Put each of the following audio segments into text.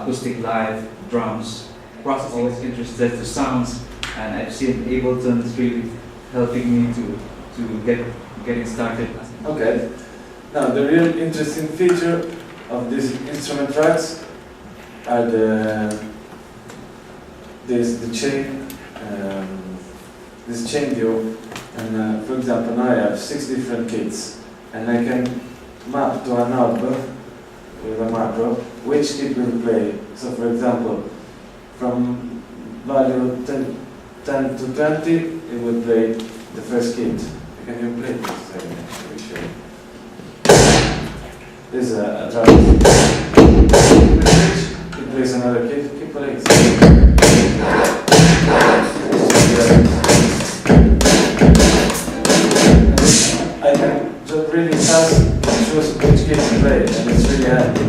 acoustic live, drums, processing is interested to sounds, and I've seen Ableton is really helping me to getting started. Okay. Now the real interesting feature of these instrument tracks are the chain view, and for example now I have 6 different kits, and I can map to a knob with a macro which kit will play. So for example, from value 10 to 20 it will play the first kit. Can you play this? I can actually show you. This is a drum. It plays another kit. Keep playing. I can just really fast choose which kit to play, and it's really handy.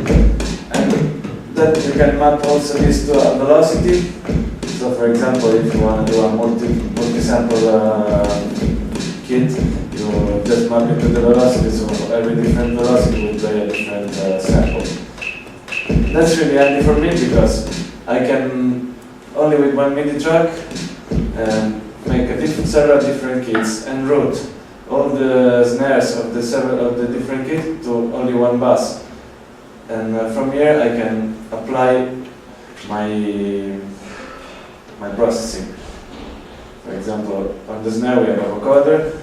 And that you can map also this to a velocity. So for example, if you want to do a multi-sample kit, you just map it to the velocity, so every different velocity will play a different sample. That's really handy for me because I can, only with one MIDI track, make several different kits and route all the snares of the different kits to only one bus. And from here I can apply my processing. For example, on the snare we have a vocoder.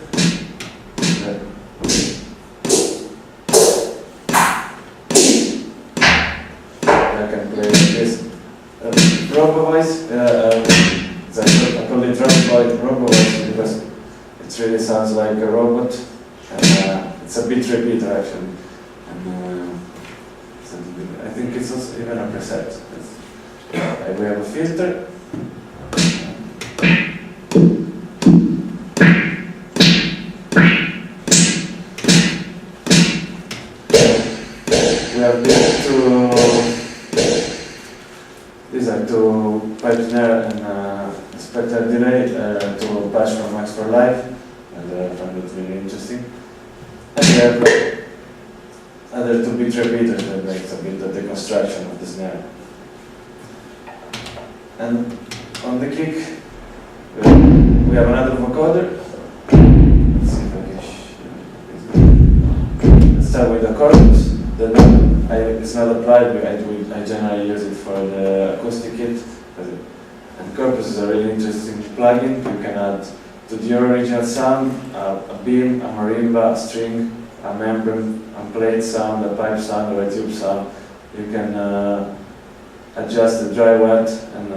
I can play this robo voice. I call it robo voice because it really sounds like a robot, and it's a beat repeater actually. And I think it's also even a preset. We have a filter. We have these are two pipe snare and spectral delay to patch from Max for Live, and I found it really interesting. And we have other 2-bit repeaters that makes a bit of the construction of the snare. And on the kick, we have another vocoder. Let's see if I can show you. Let's start with the chorus. It's not applied, I generally use it for the acoustic kit. And Corpus is a really interesting plugin. You can add to the original sound a beam, a marimba, a string, a membrane, a plate sound, a pipe sound, or a tube sound. You can adjust the dry wet, and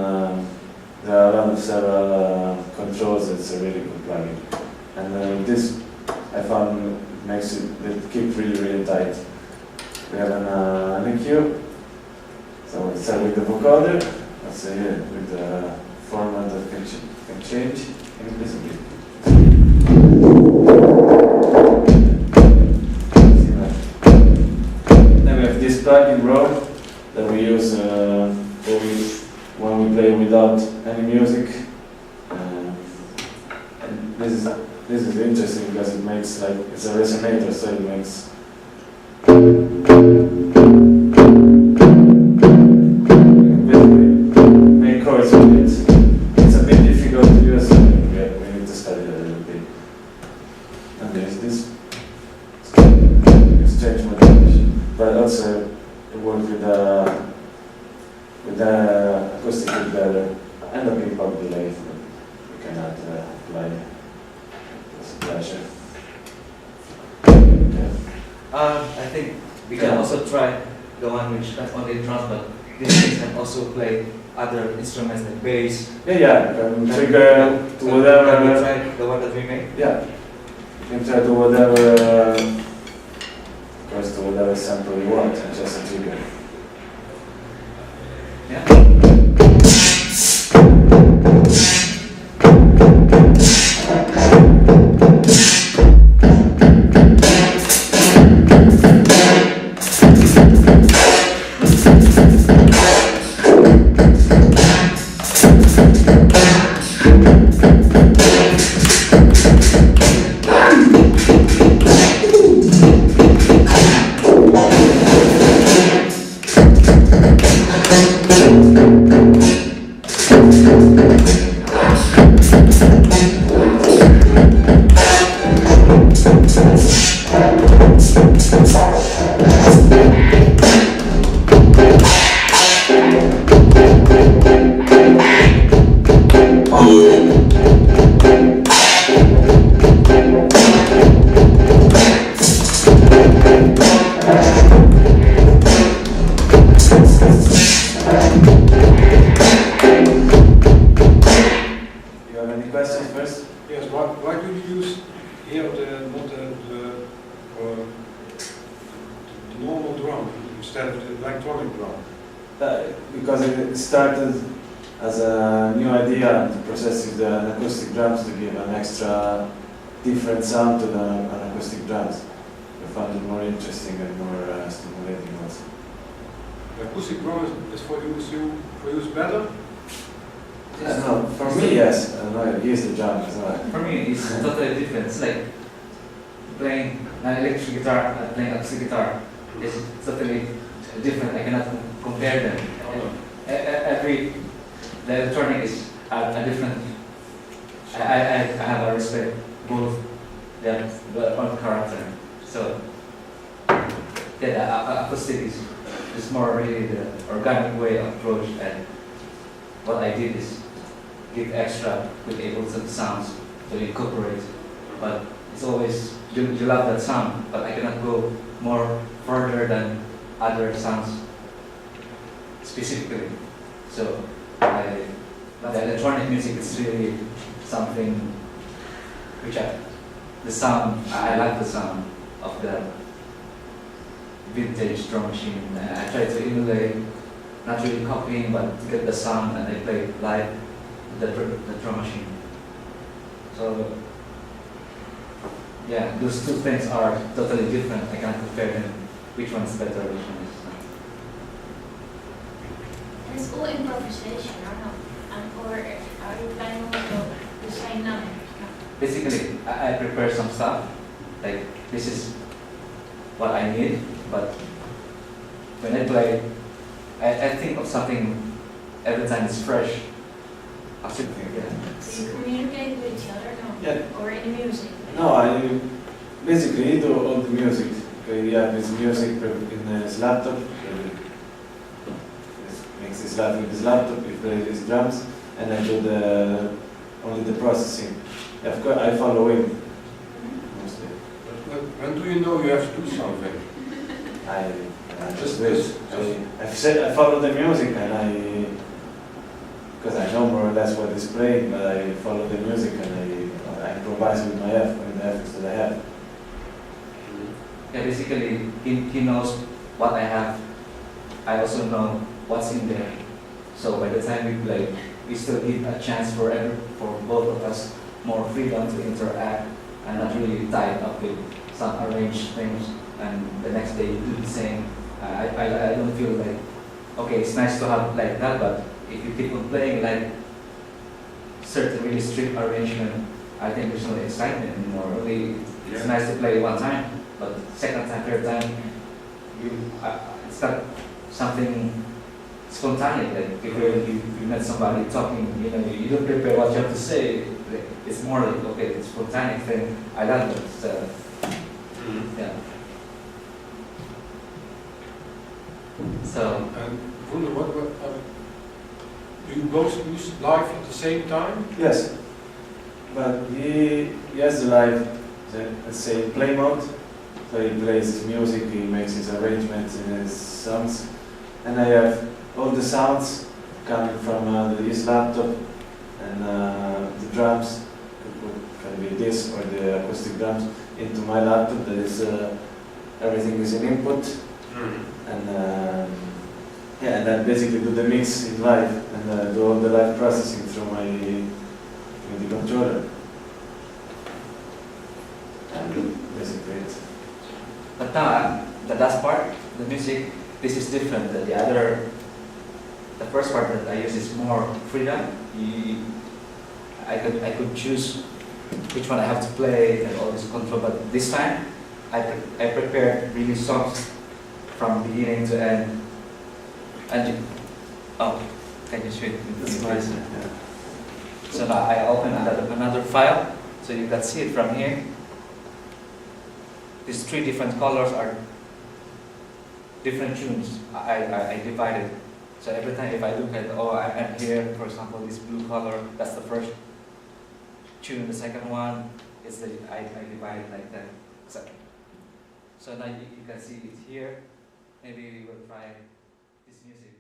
there are a lot of several controls. It's a really good plugin. And this I found makes the kick really tight. We have an EQ, so we'll start with the vocoder. Let's say here with the format that can change. Can you please repeat? Then we have this plugin Raw that we use when we play without any music. And this is interesting because it makes it's a resonator, so it makes make chords with it. It's a bit difficult to use, we need to study it a little bit. And there's this exchange modulation, but also it works with the acoustic kit better, and a big pop delay. You can apply pleasure. I think we can also try the one which not only drums, but this can also play other instruments like bass. Yeah, trigger to whatever. Can we try the one that we made? Yeah, you can try to whatever, of course, to whatever sample you want, and just a trigger. Yeah. You have any questions first? Yes, why do you use here not the normal drum instead of the electronic drum? Because it started as a new idea to process the acoustic drums to give an extra different sound to the acoustic drums. We found it more interesting and more stimulating also. The acoustic drum is for use better? I don't know, for me yes, I don't know, I use the drum as well. For me, it's totally different. It's like playing an electric guitar and playing acoustic guitar. It's totally different. I cannot compare them. The electronic is a different. I have a respect both their own character. So yeah, the acoustic is more really the organic way of approach, and what I did is give extra with Ableton sounds to incorporate. But it's always you love that sound, but I cannot go more further than other sounds specifically. So the electronic music is really something which the sound, I like the sound of the vintage drum machine. I try to emulate, not really copying, but to get the sound, and I play live with the drum machine. So yeah, those two things are totally different. I can't compare them. Which one's better, which one is not. And it's all improvisation, or not? Or are you playing also the same number? Basically, I prepare some stuff. Like, this is what I need, but when I play, I think of something every time it's fresh. Absolutely, yeah. So you communicate with each other, no? Yeah. Or in music? No, I basically do all the music. Okay, yeah, his music in his laptop. He makes his laptop with his laptop, he plays his drums, and I do only the processing. Yeah, of course, I follow him mostly. But when do you know you have to do something? I just wish. I follow the music, and because I know more or less what is playing, but I follow the music and I improvise with the efforts that I have. Yeah, basically, he knows what I have. I also know what's in there. So by the time we play, we still give a chance for both of us more freedom to interact and not really tied up with some arranged things. And the next day you do the same. I don't feel like, okay, it's nice to have like that, but if you keep on playing like certain really strict arrangement, I think there's no excitement anymore. Only it's nice to play one time, but second time, third time, it's not something spontaneous. Like if you met somebody talking, you don't prepare what you have to say. It's more like, okay, it's spontaneous thing. I love it. So, yeah. So. And Wunder, do you both use live at the same time? Yes, but he has the live, let's say, play mode. So he plays his music, he makes his arrangements in his songs, and I have all the sounds coming from his laptop, and the drums can be this or the acoustic drums into my laptop. That is everything is an input, and yeah, and then basically do the mix in live and do all the live processing through my MIDI controller. And basically it. But now, the last part, the music, this is different. The first part that I use is more freedom. I could choose which one I have to play and all this control. But this time, I prepared really songs from beginning to end. And can you show it? That's nice. Yeah. So now I open another file, so you can see it from here. These three different colors are different tunes. I divided. So every time if I look at, I'm here, for example, this blue color, that's the first tune. The second one is I divide it like that. So now you can see it here. Maybe we will try this music.